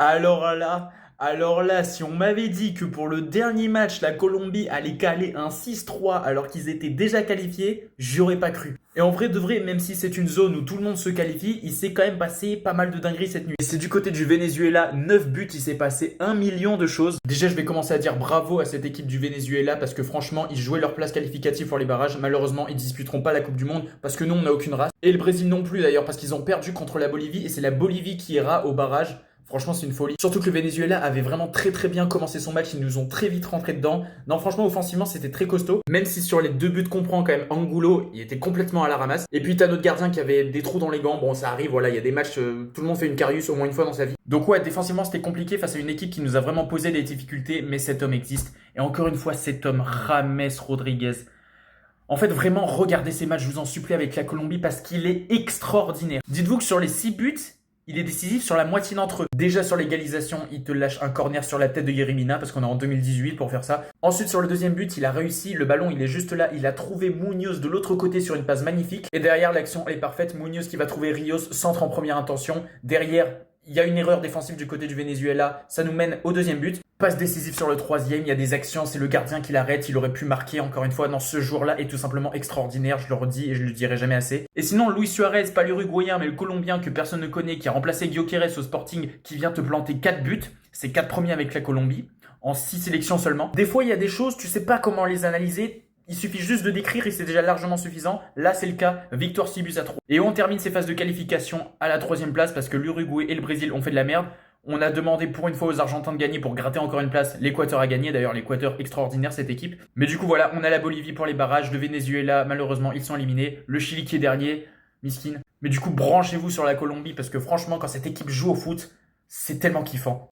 Alors là, si on m'avait dit que pour le dernier match, la Colombie allait caler un 6-3 alors qu'ils étaient déjà qualifiés, j'aurais pas cru. Et en vrai de vrai, même si c'est une zone où tout le monde se qualifie, il s'est quand même passé pas mal de dingueries cette nuit. Et c'est du côté du Venezuela, 9 buts, il s'est passé 1 million de choses. Déjà, je vais commencer à dire bravo à cette équipe du Venezuela parce que franchement, ils jouaient leur place qualificative pour les barrages. Malheureusement, ils disputeront pas la Coupe du Monde parce que nous, on n'a aucune race. Et le Brésil non plus d'ailleurs parce qu'ils ont perdu contre la Bolivie et c'est la Bolivie qui ira au barrage. Franchement, c'est une folie. Surtout que le Venezuela avait vraiment très très bien commencé son match. Ils nous ont très vite rentré dedans. Non, franchement, offensivement, c'était très costaud. Même si sur les deux buts qu'on prend, quand même, Angulo, il était complètement à la ramasse. Et puis, t'as notre gardien qui avait des trous dans les gants. Bon, ça arrive, voilà, il y a des matchs, tout le monde fait une Karius au moins une fois dans sa vie. Donc, ouais, défensivement, c'était compliqué face à une équipe qui nous a vraiment posé des difficultés. Mais cet homme existe. Et encore une fois, cet homme, James Rodriguez. En fait, vraiment, regardez ces matchs, je vous en supplie, avec la Colombie parce qu'il est extraordinaire. Dites-vous que sur les 6 buts, il est décisif sur la moitié d'entre eux. Déjà sur l'égalisation, il te lâche un corner sur la tête de Yeremina parce qu'on est en 2018 pour faire ça. Ensuite sur le deuxième but, il a réussi, le ballon il est juste là, il a trouvé Munoz de l'autre côté sur une passe magnifique. Et derrière l'action est parfaite, Munoz qui va trouver Rios, centre en première intention. Derrière, il y a une erreur défensive du côté du Venezuela, ça nous mène au deuxième but. Passe décisive sur le troisième, il y a des actions, c'est le gardien qui l'arrête, il aurait pu marquer encore une fois dans ce jour-là est tout simplement extraordinaire, je le redis et je le dirai jamais assez. Et sinon, Luis Suarez, pas l'Uruguayen mais le Colombien que personne ne connaît, qui a remplacé Gyökeres au Sporting, qui vient te planter 4 buts, c'est 4 premiers avec la Colombie, en 6 sélections seulement. Des fois, il y a des choses, tu sais pas comment les analyser, il suffit juste de décrire et c'est déjà largement suffisant. Là, c'est le cas. Victoire 6 buts à 3. Et on termine ces phases de qualification à la 3e place parce que l'Uruguay et le Brésil ont fait de la merde. On a demandé pour une fois aux Argentins de gagner pour gratter encore une place. L'Équateur a gagné. D'ailleurs, l'Équateur extraordinaire cette équipe. Mais du coup, voilà, on a la Bolivie pour les barrages. Le Venezuela, malheureusement, ils sont éliminés. Le Chili qui est dernier. Miskin. Mais du coup, branchez-vous sur la Colombie parce que franchement, quand cette équipe joue au foot, c'est tellement kiffant.